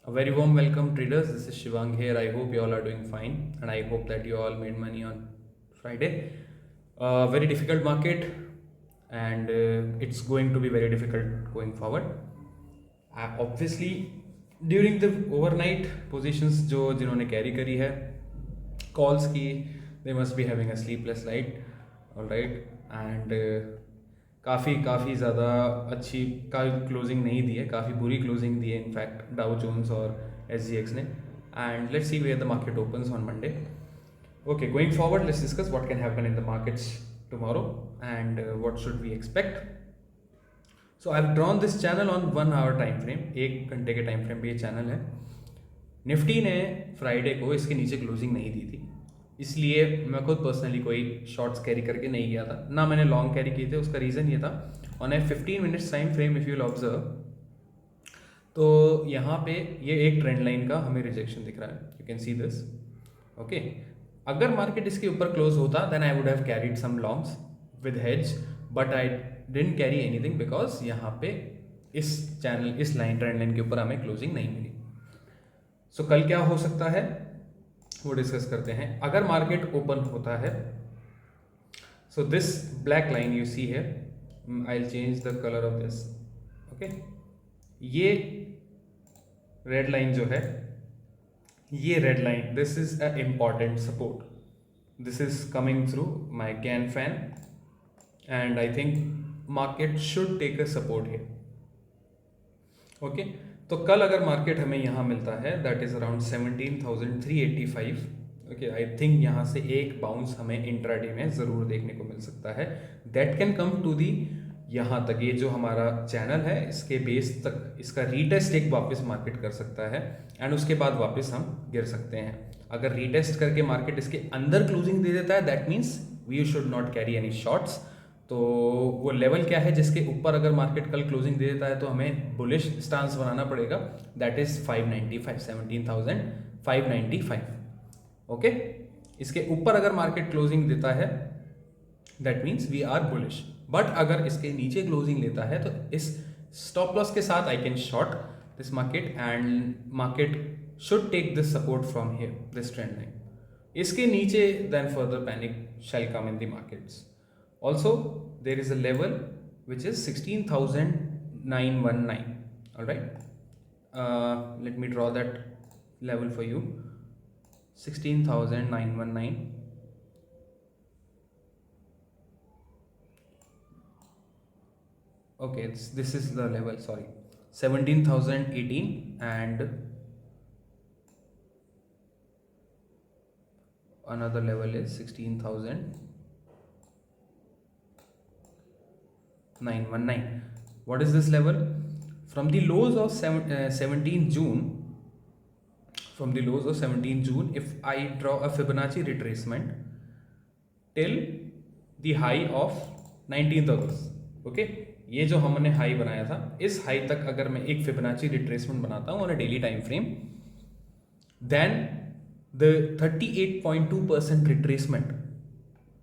A very warm welcome, traders. This is Shivang here. I hope you all are doing fine, and I hope that you all made money on Friday. Very difficult market, and it's going to be very difficult going forward. Obviously, during the overnight positions जो जिन्होंने carry करी है calls की, they must be having a sleepless night, all right, and काफ़ी ज़्यादा अच्छी closing नहीं दी है, काफ़ी बुरी क्लोजिंग दी है इनफैक्ट डाउ जोन्स और SGX ने. And let's see where the market opens on Monday. Okay, going forward, let's discuss what can happen in the markets tomorrow and what should we expect. So I've drawn this channel on 1 hour time frame. 1 घंटे के time frame पे ये channel है. Nifty ने Friday को इसके नीचे closing नहीं दी थी, इसलिए मैं खुद पर्सनली कोई शॉर्ट्स कैरी करके नहीं गया था, ना मैंने लॉन्ग कैरी किए थे. उसका रीज़न ये था, on A 15 minutes time frame if you will observe, तो यहाँ पे ये एक ट्रेंड लाइन का हमें रिजेक्शन दिख रहा है. You can see this. Okay, अगर मार्केट इसके ऊपर क्लोज होता then I would have carried some longs with hedge, but I didn't carry anything because यहाँ पे इस चैनल, इस लाइन, ट्रेंड लाइन के ऊपर हमें क्लोजिंग नहीं मिली. सो कल क्या हो सकता है वो डिस्कस करते हैं. अगर मार्केट ओपन होता है, so this black line you see है, I will change the colour of this. Okay, ये रेड लाइन जो है, ये red line, this is a important support. This is coming through my Gann fan and I think market should take a support here. Okay, तो कल अगर मार्केट हमें यहाँ मिलता है that is around 17,385. Okay, I think यहाँ से एक बाउंस हमें इंट्राडे में ज़रूर देखने को मिल सकता है. That can come to the यहाँ तक. ये जो हमारा चैनल है इसके बेस तक इसका रीटेस्ट एक वापस मार्केट कर सकता है एंड उसके बाद वापस हम गिर सकते हैं. अगर रीटेस्ट करके मार्केट इसके अंदर क्लोजिंग दे देता है that means we should not carry any shorts. तो वो लेवल क्या है जिसके ऊपर अगर मार्केट कल क्लोजिंग दे देता है तो हमें बुलिश स्टांस बनाना पड़ेगा. That is 595, 17,595. ओके, इसके ऊपर अगर मार्केट क्लोजिंग देता है that means we are bullish. But अगर इसके नीचे क्लोजिंग लेता है तो इस स्टॉप लॉस के साथ I can short this market and market should take this support from here, this trend line. इसके नीचे then further panic shall come in the markets. Also, there is a level which is 16,919. All right. Let me draw that level for you. 16,919. Okay, this is the level. Sorry, 17,018 and another level is 16,919. What is this level? From the lows of 17 June, from the lows of 17 June, if I draw a Fibonacci retracement till the high of 19th August. Okay, ये जो हमने high बनाया था, इस high तक अगर मैं एक फिबोनाची रिट्रेसमेंट बनाता हूँ on a daily time frame, then the 38.2% retracement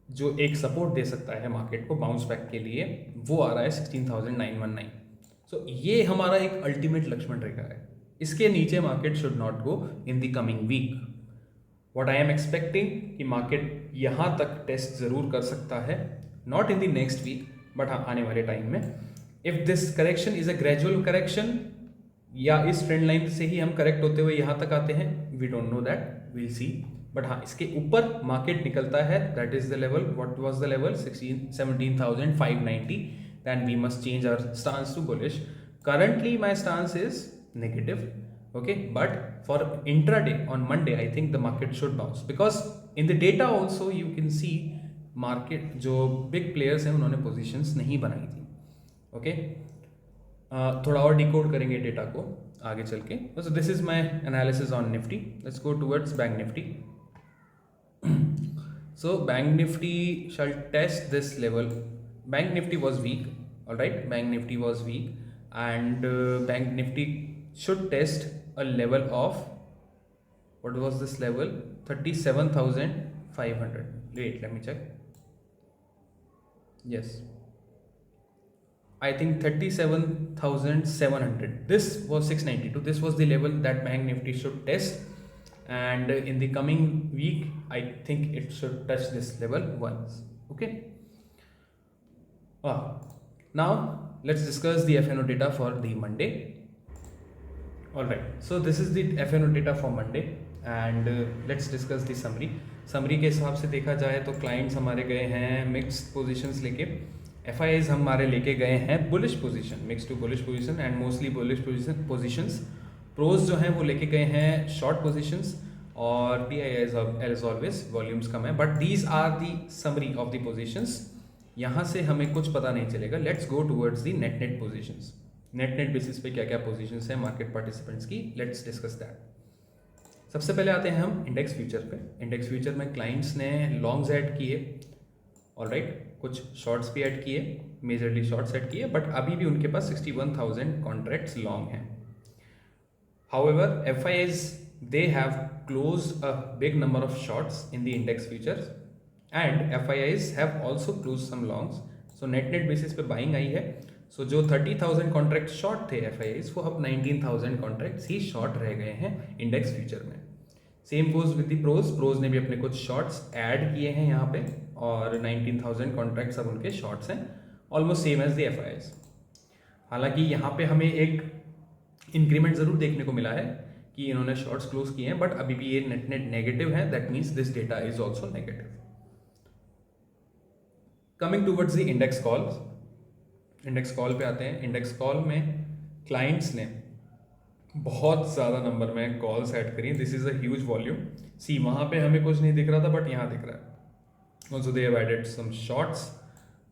जो एक सपोर्ट दे सकता है मार्केट को बाउंस बैक के लिए, वो आ रहा है 16,919. सो ये हमारा एक अल्टीमेट लक्ष्मण रेखा है. इसके नीचे market should not go in the coming week. What I am expecting कि मार्केट यहाँ तक टेस्ट जरूर कर सकता है, not in the next week but हाँ आने वाले टाइम में. If this correction is a gradual correction या इस ट्रेंड लाइन से ही हम करेक्ट होते हुए यहाँ तक आते हैं, we don't know that, will see. But हाँ, इसके ऊपर मार्केट निकलता है, that is the level. What was the level? 17,590. Then we must change our stance to bullish. Currently my stance is negative. Okay, but for intraday on Monday I think the market should bounce because in the data also you can see market जो big players हैं उन्होंने positions नहीं बनाई थी. Okay, थोड़ा और decode करेंगे data को आगे चल के. So this is my analysis on Nifty. Let's go towards bank Nifty. So bank nifty shall test this level. Bank nifty was weak, all right, bank nifty was weak and bank nifty should test a level of, what was this level? 37,500. Wait, let me check. Yes, I think 37,700. This was 692. This was the level that Bank Nifty should test, and in the coming week, I think it should touch this level once. Okay. Now let's discuss the FNO data for the Monday. Alright, so this is the FNO data for Monday and let's discuss the summary. Summary के हिसाब से देखा जाए तो clients हमारे गए हैं mixed positions लेके, एफआईआईज हमारे लेके गए हैं bullish position, mix to bullish position and mostly bullish positions. Pros जो हैं वो लेके गए हैं शॉर्ट पोजीशंस और पीआईआईज एज ऑलवेज वॉल्यूम्स कम है, but these are the summary of the positions. यहाँ से हमें कुछ पता नहीं चलेगा. Let's go towards the net positions. Net basis पे क्या क्या पोजीशंस हैं मार्केट पार्टिसिपेंट्स की, लेट्स डिस्कस दैट. सबसे पहले आते हैं हम इंडेक्स फ्यूचर पे. इंडेक्स फ्यूचर में क्लाइंट्स ने लॉन्ग्स ऐड किए, ऑलराइट, कुछ शॉर्ट्स भी ऐड किए, मेजरली शॉर्ट्स ऐड किए, बट अभी भी उनके पास 61,000 कॉन्ट्रैक्ट्स लॉन्ग हैं. However FIIs they have closed a big number of shorts in the index futures and FIIs have also closed some longs. So net basis पे buying आई है. So जो 30,000 कॉन्ट्रैक्ट शॉर्ट थे एफआईआईज, वो अब 19,000 contracts ही short रह गए हैं इंडेक्स फ्यूचर में. Same goes with the pros ने भी अपने कुछ शॉर्ट्स ऐड किए हैं यहाँ पे और 19,000 कॉन्ट्रैक्ट्स अब उनके शॉर्ट्स हैं, almost same as the FIIs. हालांकि यहाँ पे हमें एक इंक्रीमेंट ज़रूर देखने को मिला है कि इन्होंने शॉर्ट्स क्लोज किए हैं, बट अभी भी ये नेट नेगेटिव है. That means this data is also negative. Coming towards the index call. Index call पे आते हैं. इंडेक्स कॉल में क्लाइंट्स ने बहुत ज़्यादा नंबर में कॉल्स ऐड करी. This is a huge volume. See वहाँ पे हमें कुछ नहीं दिख रहा था, बट यहाँ दिख रहा है. Also they have added some shorts,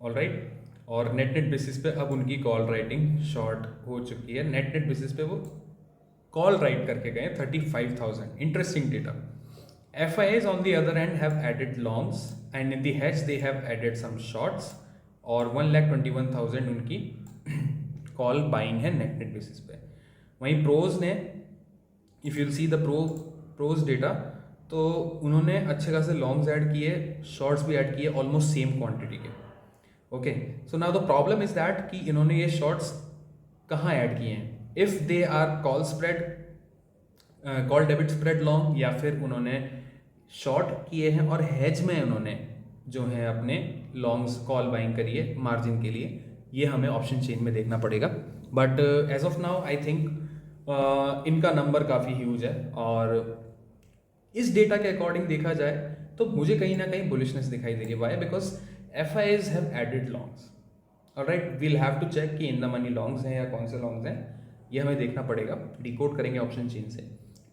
alright. और नेट बेसिस पे अब उनकी कॉल राइटिंग शॉर्ट हो चुकी है. नेट बेसिस पे वो कॉल राइट करके गए 35,000. Interesting data. FIIs on the other end have added longs and in the hedge they have added some shorts और 1,21,000 उनकी कॉल बाइंग है नेट बेसिस पे. वहीं प्रोज ने, if you see the pros data, तो उन्होंने अच्छे खासे लॉन्ग्स ऐड किए, शॉर्ट्स भी ऐड किए, ऑलमोस्ट सेम क्वांटिटी के. Okay, so now the problem is that कि इन्होंने ये शॉर्ट्स कहाँ ऐड किए हैं. If they are call spread, call debit spread long, या फिर उन्होंने शॉर्ट किए हैं और हेज में उन्होंने जो है अपने लॉन्ग्स कॉल बाइंग करी है मार्जिन के लिए. ये हमें ऑप्शन चेन में देखना पड़ेगा. But as of now I think इनका नंबर काफ़ी ह्यूज है और इस डेटा के अकॉर्डिंग देखा जाए तो मुझे कहीं ना कहीं बुलिशनेस दिखाई दे रही है. Why? Because FIIs have added longs. Alright, we'll have to check कि इन द मनी लॉन्ग्स हैं या कौन से लॉन्ग्स हैं, ये हमें देखना पड़ेगा. डिकोड करेंगे ऑप्शन चेन से.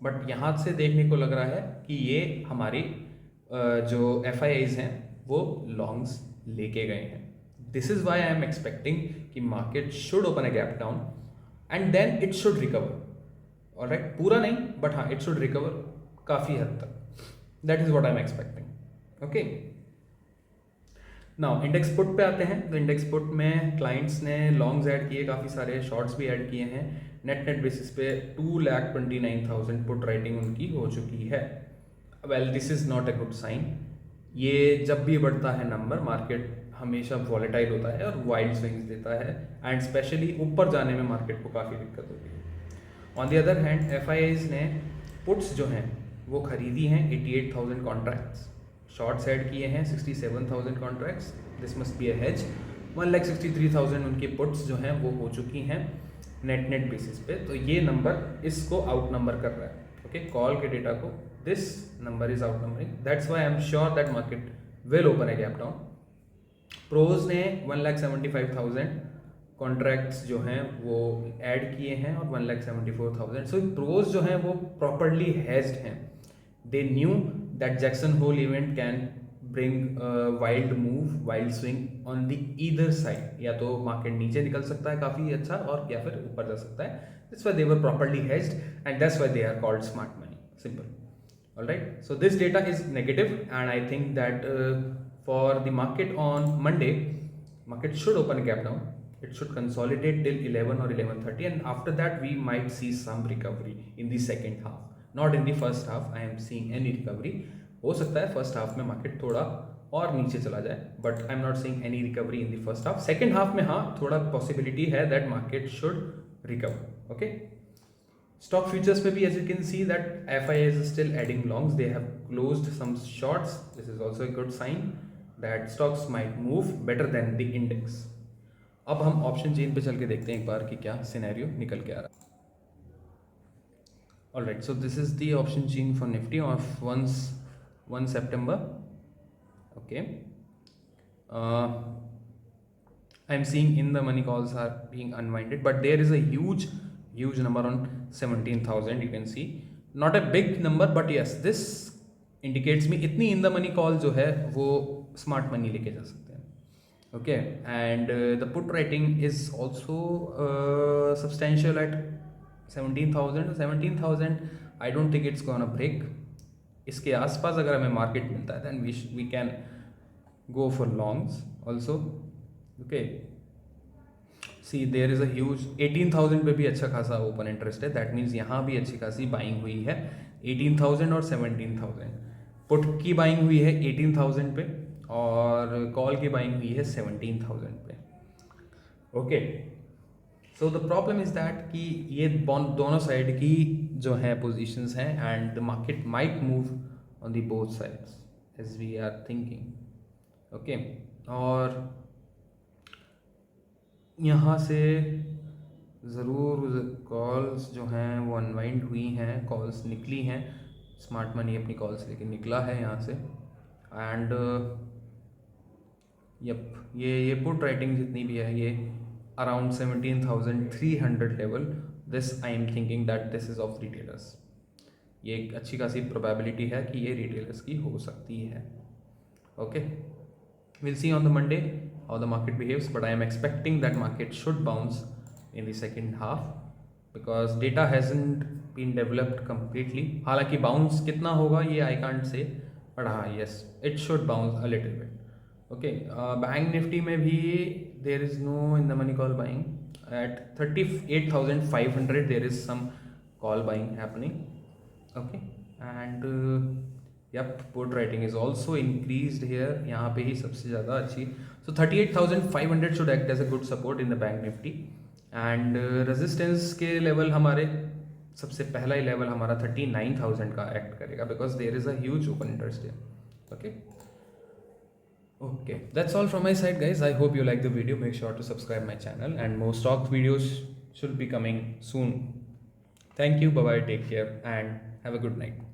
बट यहाँ से देखने को लग रहा है कि ये हमारी जो FIIs हैं वो लॉन्ग्स लेके गए हैं. This is why I am expecting कि market should open a gap down and then it should recover. Alright, पूरा नहीं, बट हाँ, इट शुड रिकवर काफ़ी हद तक. That is what I am expecting. Okay, now index put पे आते हैं. तो इंडेक्स पुट में क्लाइंट्स ने लॉन्ग्स ऐड किए, काफ़ी सारे शॉर्ट्स भी ऐड किए हैं. नेट बेसिस पे 2,29,000 पुट राइटिंग उनकी हो चुकी है. Well, this is not a good sign. ये जब भी बढ़ता है नंबर, मार्केट हमेशा वॉलेटाइल होता है और वाइल्ड स्विंग्स देता है एंड स्पेशली ऊपर जाने में मार्केट को काफ़ी दिक्कत होती है. On the other hand FIIs ने पुट्स जो हैं वो खरीदी हैं 88,000 कॉन्ट्रैक्ट्स, शॉर्ट्स ऐड किए हैं 67,000 contracts. This must be a hedge. 1,63,000 उनकी पुट्स जो हैं वो हो चुकी हैं नेट बेसिस पे. तो ये नंबर इसको आउट नंबर कर रहा है. ओके, कॉल के डेटा को this number is outnumbering. That's why I am sure that market will open a gap down. Pros ने 1,75,000 कॉन्ट्रैक्ट्स जो हैं वो ऐड किए हैं और 1,74,000. सो प्रोज जो हैं वो प्रॉपरली हेज्ड हैं. They knew that Jackson Hole event can bring wild move, wild swing on the either side. या तो मार्केट नीचे निकल सकता है काफ़ी अच्छा और या फिर ऊपर जा सकता है. That's why they were properly hedged and that's why they are called smart money. Simple. Alright, so this data is negative and I think that for the market on Monday, market should open a gap down. It should consolidate till 11 or 11:30 and after that we might see some recovery in the second half. Not in the first half I am seeing any recovery. हो सकता है first half में market थोड़ा और नीचे चला जाए, but I am not seeing any recovery in the first half. Second half में हाँ थोड़ा पॉसिबिलिटी है that market should recover. Okay, stock futures पे भी as you can see that FI is still adding longs. They have closed some shorts. This is also a good sign that stocks might move better than the index. अब हम option chain पे चल के देखते हैं एक बार कि क्या सिनेरियो निकल के आ रहा है. Alright, so this is the option chain for Nifty of 1 September. Okay, I'm seeing in the money calls are being unwinded, but there is a huge number on 17,000. You can see not a big number, but yes, this indicates me इतनी in the money call जो है वो smart money लेके जा सकते हैं. Okay, and the put rating is also substantial at 17,000 to 17,000. I don't think it's gonna break. इसके आसपास अगर हमें मार्केट मिलता है then we can go for longs also. Okay, see there is a huge 18,000 पे भी अच्छा खासा ओपन इंटरेस्ट है. दैट मीन्स यहाँ भी अच्छी खासी बाइंग हुई है 18,000 और 17,000. पुट की बाइंग हुई है 18,000 पे और कॉल की बाइंग हुई है 17,000 पे. Okay, so the problem is that कि ये दोनों साइड की जो है पोजीशंस हैं and the market might move on the both sides as we are thinking. Okay, और यहाँ से ज़रूर कॉल्स जो हैं वो अनवाइंड हुई हैं, कॉल्स निकली हैं. स्मार्ट मनी अपनी कॉल्स लेके निकला है यहाँ से. एंड यप ये पुट राइटिंग जितनी भी है ये around 17,300 level. This I am thinking that this is of retailers. ये एक अच्छी खासी प्रोबेबिलिटी है कि ये रिटेलर्स की हो सकती है. Okay, we'll see on the Monday how the market behaves, but I am expecting that market should bounce in the second half because data hasn't been developed completely. हालांकि bounce कितना होगा ये I can't say, but हाँ yes it should bounce a little bit. Okay, Bank Nifty में भी there is no in the money call buying at 38,500. there is some call buying happening. Okay, and यप put writing is also increased here. यहाँ पे ही सबसे ज़्यादा अच्छी. So 38,500 should act as a good support in the bank Nifty. And resistance के level हमारे सबसे पहला ही लेवल हमारा 39,000 का एक्ट करेगा because there is a huge open interest है. Okay, that's all from my side guys. I hope you like the video. Make sure to subscribe my channel and more stock videos should be coming soon. Thank you, bye bye, take care and have a good night.